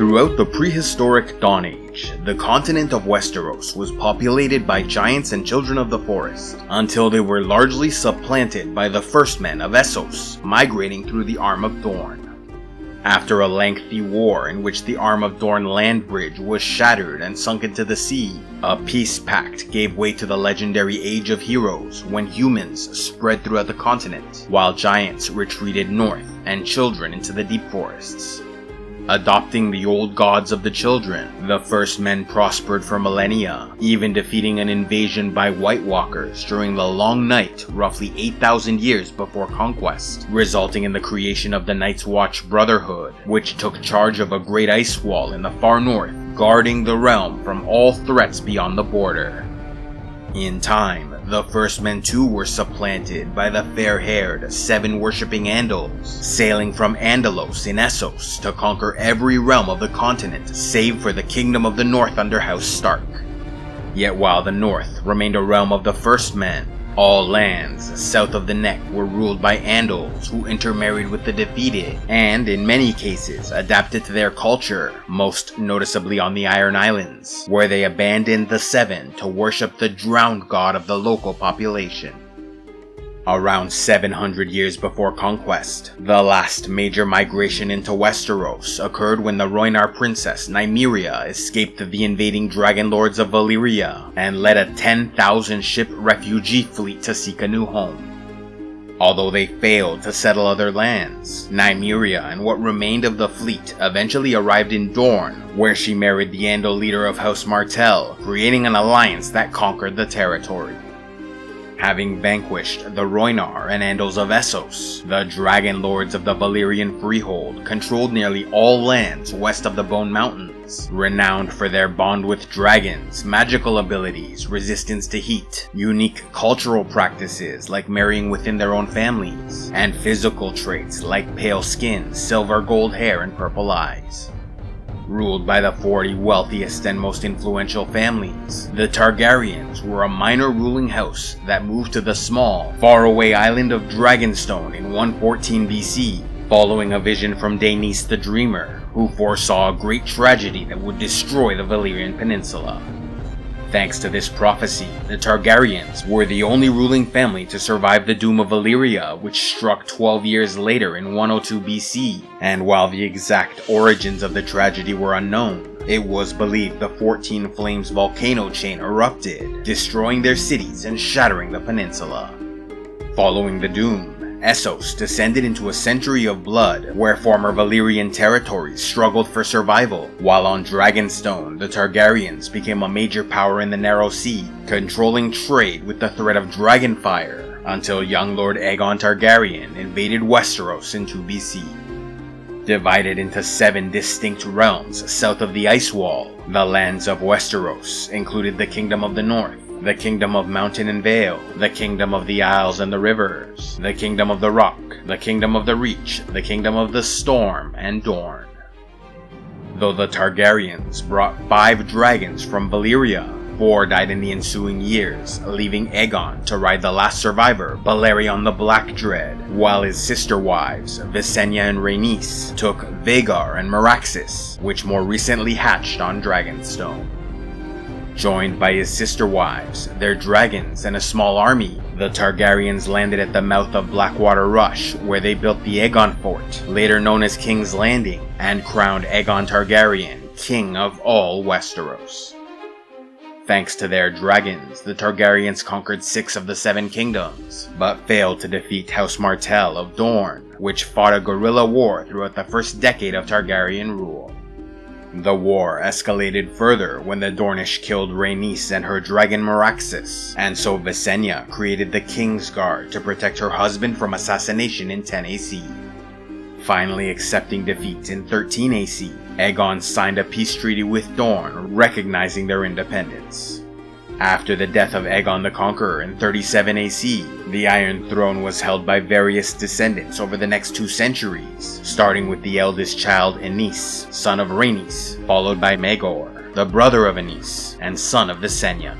Throughout the prehistoric Dawn Age, the continent of Westeros was populated by giants and children of the forest, until they were largely supplanted by the first men of Essos, migrating through the Arm of Dorne. After a lengthy war in which the Arm of Dorne land bridge was shattered and sunk into the sea, a peace pact gave way to the legendary Age of Heroes when humans spread throughout the continent, while giants retreated north and children into the deep forests. Adopting the old gods of the children, the first men prospered for millennia, even defeating an invasion by White Walkers during the Long Night roughly 8,000 years before conquest, resulting in the creation of the Night's Watch Brotherhood, which took charge of a great ice wall in the far north, guarding the realm from all threats beyond the border. In time, the first men too were supplanted by the fair-haired, seven-worshipping Andals, sailing from Andalos in Essos to conquer every realm of the continent save for the Kingdom of the North under House Stark. Yet while the North remained a realm of the first men, all lands south of the Neck were ruled by Andals who intermarried with the defeated, and in many cases adapted to their culture, most noticeably on the Iron Islands, where they abandoned the Seven to worship the drowned god of the local population. Around 700 years before conquest, the last major migration into Westeros occurred when the Rhoynar princess Nymeria escaped the invading dragon lords of Valyria and led a 10,000-ship refugee fleet to seek a new home. Although they failed to settle other lands, Nymeria and what remained of the fleet eventually arrived in Dorne, where she married the Andal leader of House Martell, creating an alliance that conquered the territory. Having vanquished the Rhoynar and Andals of Essos, the Dragon Lords of the Valyrian Freehold controlled nearly all lands west of the Bone Mountains, renowned for their bond with dragons, magical abilities, resistance to heat, unique cultural practices like marrying within their own families, and physical traits like pale skin, silver gold hair, and purple eyes. Ruled by the 40 wealthiest and most influential families, the Targaryens were a minor ruling house that moved to the small, faraway island of Dragonstone in 114 BC, following a vision from Daenerys the Dreamer, who foresaw a great tragedy that would destroy the Valyrian Peninsula. Thanks to this prophecy, the Targaryens were the only ruling family to survive the doom of Valyria, which struck 12 years later in 102 BC, and while the exact origins of the tragedy were unknown, it was believed the 14 Flames volcano chain erupted, destroying their cities and shattering the peninsula. Following the doom, Essos descended into a century of blood, where former Valyrian territories struggled for survival, while on Dragonstone, the Targaryens became a major power in the Narrow Sea, controlling trade with the threat of dragonfire, until young Lord Aegon Targaryen invaded Westeros in 2 BC. Divided into 7 distinct realms south of the Ice Wall, the lands of Westeros included the Kingdom of the North, the Kingdom of Mountain and Vale, the Kingdom of the Isles and the Rivers, the Kingdom of the Rock, the Kingdom of the Reach, the Kingdom of the Storm, and Dorne. Though the Targaryens brought 5 dragons from Valyria, 4 died in the ensuing years, leaving Aegon to ride the last survivor, Balerion the Black Dread, while his sister wives, Visenya and Rhaenys, took Vhagar and Meraxes, which more recently hatched on Dragonstone. Joined by his sister wives, their dragons, and a small army, the Targaryens landed at the mouth of Blackwater Rush, where they built the Aegon Fort, later known as King's Landing, and crowned Aegon Targaryen, king of all Westeros. Thanks to their dragons, the Targaryens conquered 6 of the 7 kingdoms, but failed to defeat House Martell of Dorne, which fought a guerrilla war throughout the first decade of Targaryen rule. The war escalated further when the Dornish killed Rhaenys and her dragon Meraxes, and so Visenya created the King's Guard to protect her husband from assassination in 10 AC. Finally accepting defeat in 13 AC, Aegon signed a peace treaty with Dorne, recognizing their independence. After the death of Aegon the Conqueror in 37 AC, the Iron Throne was held by various descendants over the next 2 centuries, starting with the eldest child Aenys, son of Rhaenys, followed by Maegor, the brother of Aenys, and son of Visenya.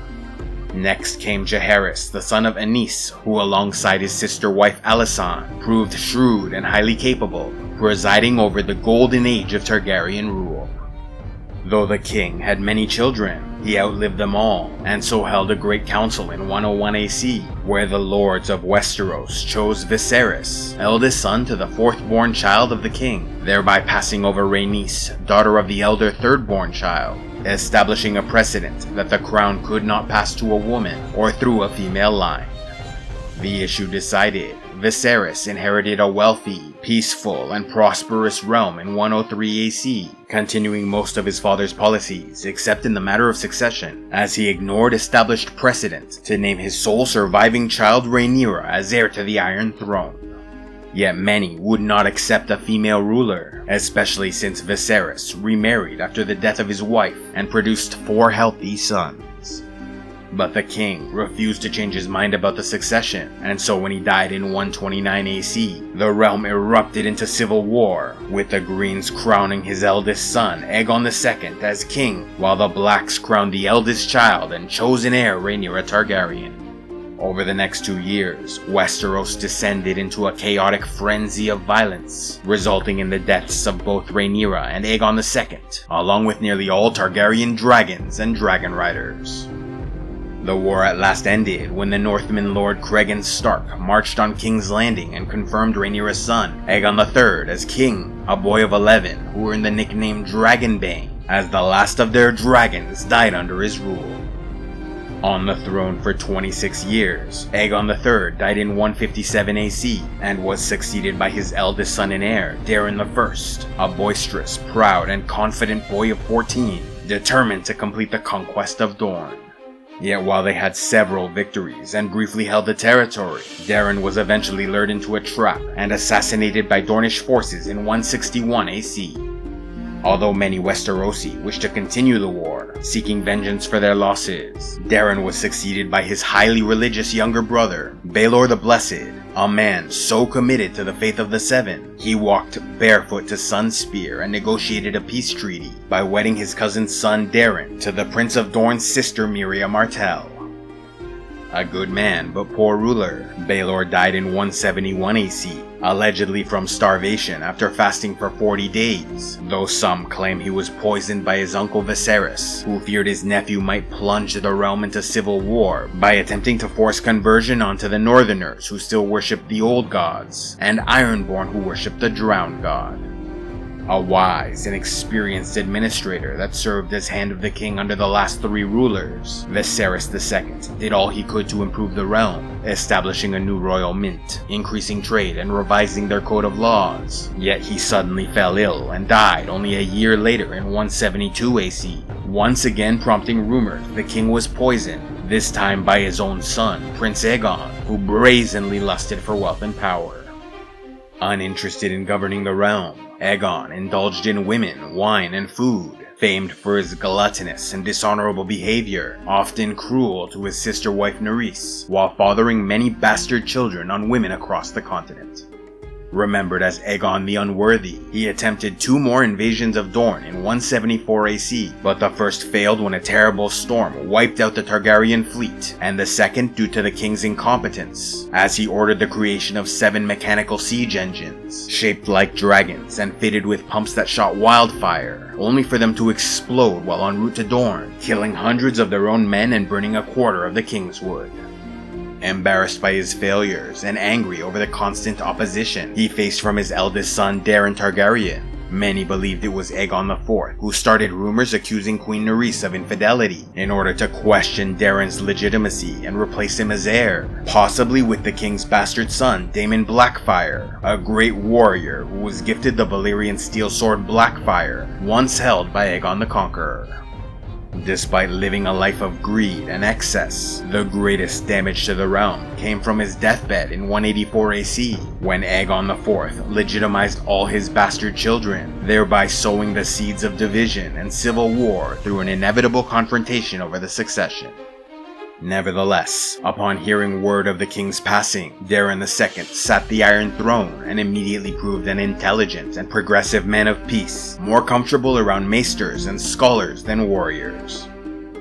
Next came Jaehaerys, the son of Aenys, who alongside his sister wife Alysanne, proved shrewd and highly capable, presiding over the golden age of Targaryen rule. Though the king had many children, he outlived them all, and so held a great council in 101 AC, where the lords of Westeros chose Viserys, eldest son to the fourth-born child of the king, thereby passing over Rhaenys, daughter of the elder third-born child, establishing a precedent that the crown could not pass to a woman or through a female line. The issue decided, Viserys inherited a wealthy, peaceful, and prosperous realm in 103 AC, continuing most of his father's policies except in the matter of succession, as he ignored established precedent to name his sole surviving child Rhaenyra as heir to the Iron Throne. Yet many would not accept a female ruler, especially since Viserys remarried after the death of his wife and produced 4 healthy sons. But the king refused to change his mind about the succession, and so when he died in 129 AC, the realm erupted into civil war, with the Greens crowning his eldest son, Aegon II, as king, while the Blacks crowned the eldest child and chosen heir, Rhaenyra Targaryen. Over the next 2 years, Westeros descended into a chaotic frenzy of violence, resulting in the deaths of both Rhaenyra and Aegon II, along with nearly all Targaryen dragons and dragon riders. The war at last ended when the Northman Lord Cregan Stark marched on King's Landing and confirmed Rhaenyra's son, Aegon III, as king, a boy of 11 who earned the nickname Dragonbane, as the last of their dragons died under his rule. On the throne for 26 years, Aegon III died in 157 AC and was succeeded by his eldest son and heir, Daeron I, a boisterous, proud, and confident boy of 14, determined to complete the conquest of Dorne. Yet while they had several victories and briefly held the territory, Daeron was eventually lured into a trap and assassinated by Dornish forces in 161 AC. Although many Westerosi wished to continue the war, seeking vengeance for their losses, Daeron was succeeded by his highly religious younger brother, Baelor the Blessed, a man so committed to the faith of the Seven, he walked barefoot to Sunspear and negotiated a peace treaty by wedding his cousin's son Daeron to the Prince of Dorne's sister Miriam Martell. A good man but poor ruler, Baelor died in 171 AC, allegedly from starvation after fasting for 40 days, though some claim he was poisoned by his uncle Viserys, who feared his nephew might plunge the realm into civil war by attempting to force conversion onto the Northerners who still worshipped the old gods, and Ironborn who worshipped the drowned god. A wise and experienced administrator that served as hand of the king under the last 3 rulers, Viserys II did all he could to improve the realm, establishing a new royal mint, increasing trade and revising their code of laws. Yet he suddenly fell ill and died only a year later in 172 AC, once again prompting rumors the king was poisoned, this time by his own son, Prince Aegon, who brazenly lusted for wealth and power. Uninterested in governing the realm, Aegon indulged in women, wine, and food, famed for his gluttonous and dishonorable behavior, often cruel to his sister wife Nerys, while fathering many bastard children on women across the continent. Remembered as Aegon the Unworthy, he attempted 2 more invasions of Dorne in 174 AC, but the first failed when a terrible storm wiped out the Targaryen fleet, and the second due to the king's incompetence, as he ordered the creation of 7 mechanical siege engines, shaped like dragons and fitted with pumps that shot wildfire, only for them to explode while en route to Dorne, killing hundreds of their own men and burning a quarter of the Kingswood. Embarrassed by his failures and angry over the constant opposition he faced from his eldest son Daeron Targaryen, many believed it was Aegon IV who started rumors accusing Queen Nerys of infidelity in order to question Daeron's legitimacy and replace him as heir, possibly with the king's bastard son Daemon Blackfyre, a great warrior who was gifted the Valyrian steel sword Blackfyre, once held by Aegon the Conqueror. Despite living a life of greed and excess, the greatest damage to the realm came from his deathbed in 184 AC, when Aegon IV legitimized all his bastard children, thereby sowing the seeds of division and civil war through an inevitable confrontation over the succession. Nevertheless, upon hearing word of the king's passing, Daeron II sat the Iron Throne and immediately proved an intelligent and progressive man of peace, more comfortable around maesters and scholars than warriors.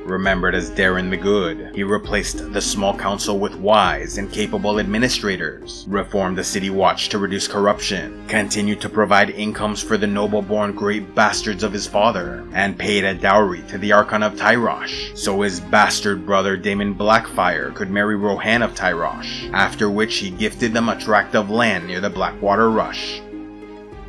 remembered as Daeron the Good, he replaced the small council with wise and capable administrators, reformed the city watch to reduce corruption, continued to provide incomes for the noble-born great bastards of his father, and paid a dowry to the Archon of Tyrosh, so his bastard brother Daemon Blackfyre could marry Rohan of Tyrosh, after which he gifted them a tract of land near the Blackwater Rush.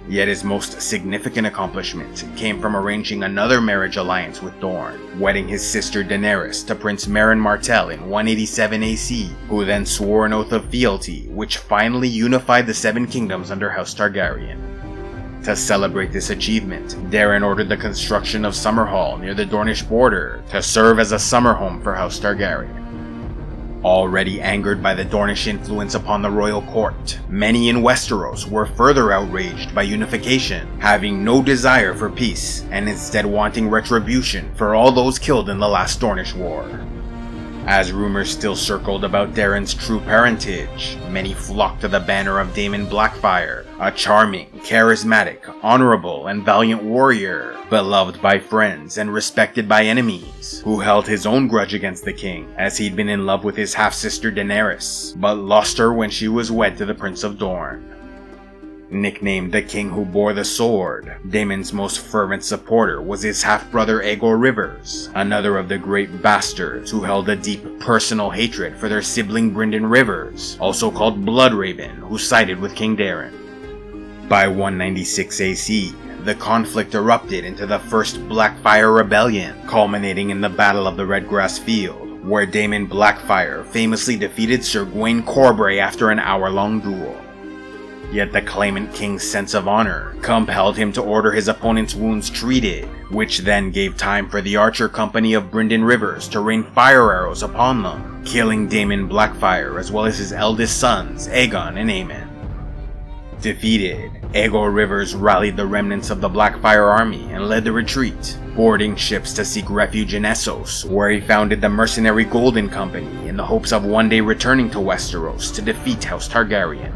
Yet his most significant accomplishment came from arranging another marriage alliance with Dorne, wedding his sister Daenerys to Prince Meryn Martell in 187 AC, who then swore an oath of fealty, which finally unified the Seven Kingdoms under House Targaryen. To celebrate this achievement, Daeron ordered the construction of Summerhall near the Dornish border to serve as a summer home for House Targaryen. Already angered by the Dornish influence upon the royal court, many in Westeros were further outraged by unification, having no desire for peace, and instead wanting retribution for all those killed in the last Dornish war. As rumors still circled about Daeron's true parentage, many flocked to the banner of Daemon Blackfyre, a charming, charismatic, honorable, and valiant warrior, beloved by friends and respected by enemies, who held his own grudge against the king, as he'd been in love with his half-sister Daenerys, but lost her when she was wed to the Prince of Dorne. Nicknamed the King Who Bore the Sword, Daemon's most fervent supporter was his half-brother Aegon Rivers, another of the great bastards who held a deep personal hatred for their sibling Brynden Rivers, also called Bloodraven, who sided with King Daeron. By 196 AC, the conflict erupted into the First Blackfyre Rebellion, culminating in the Battle of the Redgrass Field, where Daemon Blackfyre famously defeated Sir Gwaine Corbray after an hour-long duel. Yet the claimant king's sense of honor compelled him to order his opponent's wounds treated, which then gave time for the archer company of Brynden Rivers to rain fire arrows upon them, killing Daemon Blackfyre as well as his eldest sons, Aegon and Aemon. Defeated, Aegon Rivers rallied the remnants of the Blackfyre army and led the retreat, boarding ships to seek refuge in Essos, where he founded the mercenary Golden Company in the hopes of one day returning to Westeros to defeat House Targaryen.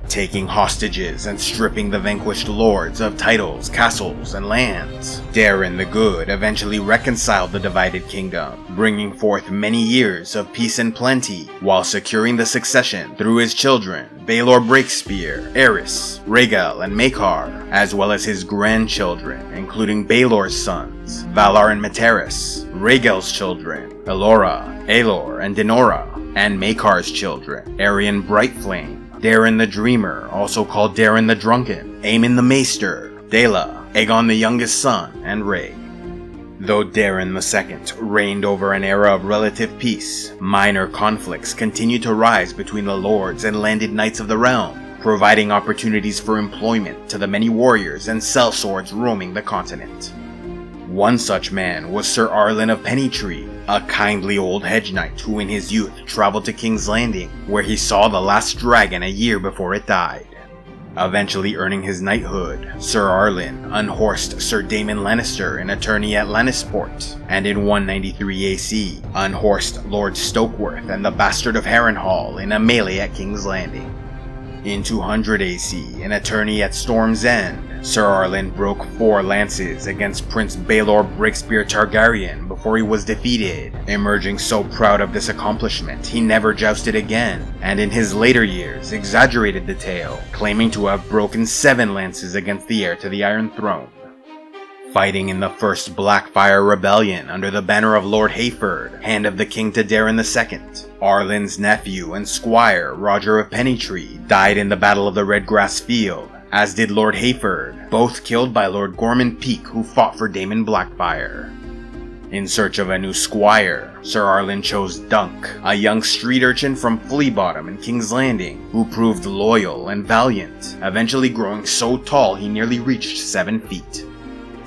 Taking hostages and stripping the vanquished lords of titles, castles, and lands, Daeron the Good eventually reconciled the divided kingdom, bringing forth many years of peace and plenty, while securing the succession through his children, Baelor Breakspear, Aerys, Rhaegal, and Maekar, as well as his grandchildren, including Baelor's sons, Valar and Materys, Rhaegal's children, Elora, Aelor, and Denora, and Maekar's children, Aerion Brightflame, Daeron the Dreamer, also called Daeron the Drunken, Aemon the Maester, Daela, Aegon the youngest son, and Rhaeg. Though Daeron II reigned over an era of relative peace, minor conflicts continued to rise between the lords and landed knights of the realm, providing opportunities for employment to the many warriors and sellswords roaming the continent. One such man was Sir Arlan of Pennytree, a kindly old hedge knight who in his youth traveled to King's Landing, where he saw the last dragon a year before it died. Eventually earning his knighthood, Sir Arlan unhorsed Sir Daemon Lannister in a tourney at Lannisport, and in 193 AC, unhorsed Lord Stokeworth and the Bastard of Harrenhal in a melee at King's Landing. In 200 AC, in a tourney at Storm's End, Sir Arlan broke 4 lances against Prince Baelor Breakspear Targaryen before he was defeated, emerging so proud of this accomplishment he never jousted again, and in his later years exaggerated the tale, claiming to have broken 7 lances against the heir to the Iron Throne. Fighting in the First Blackfyre Rebellion under the banner of Lord Hayford, hand of the king to Daeron II, Arlan's nephew and squire Roger of Pennytree died in the Battle of the Redgrass Field, as did Lord Hayford, both killed by Lord Gorman Peake, who fought for Daemon Blackfyre. In search of a new squire, Sir Arlan chose Dunk, a young street urchin from Fleabottom in King's Landing, who proved loyal and valiant, eventually growing so tall he nearly reached 7 feet.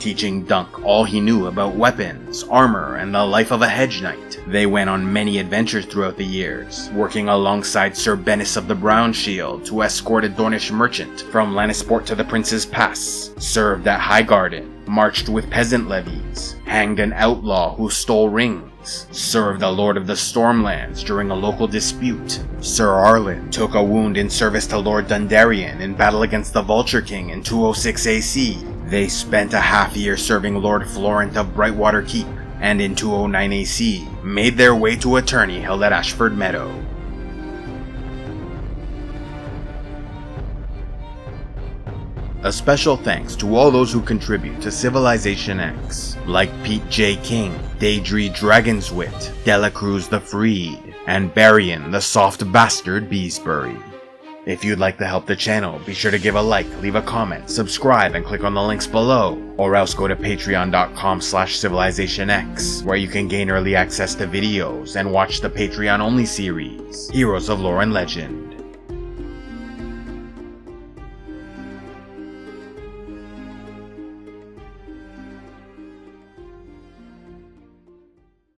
Teaching Dunk all he knew about weapons, armor, and the life of a hedge knight, they went on many adventures throughout the years, working alongside Sir Bennis of the Brown Shield to escort a Dornish merchant from Lannisport to the Prince's Pass, served at Highgarden, marched with peasant levies, hanged an outlaw who stole rings, served a Lord of the Stormlands during a local dispute. Sir Arlan took a wound in service to Lord Dondarrion in battle against the Vulture King in 206 AC. They spent a half year serving Lord Florent of Brightwater Keep, and in 209 AC made their way to a tourney held at Ashford Meadow. A special thanks to all those who contribute to CivilizationEx, like Pete J. King, Daedry Dragonswit, Delacruz the Freed, and Barian the Soft Bastard Beesbury. If you'd like to help the channel, be sure to give a like, leave a comment, subscribe, and click on the links below, or else go to patreon.com/CivilizationEx, where you can gain early access to videos and watch the Patreon-only series, Heroes of Lore and Legend.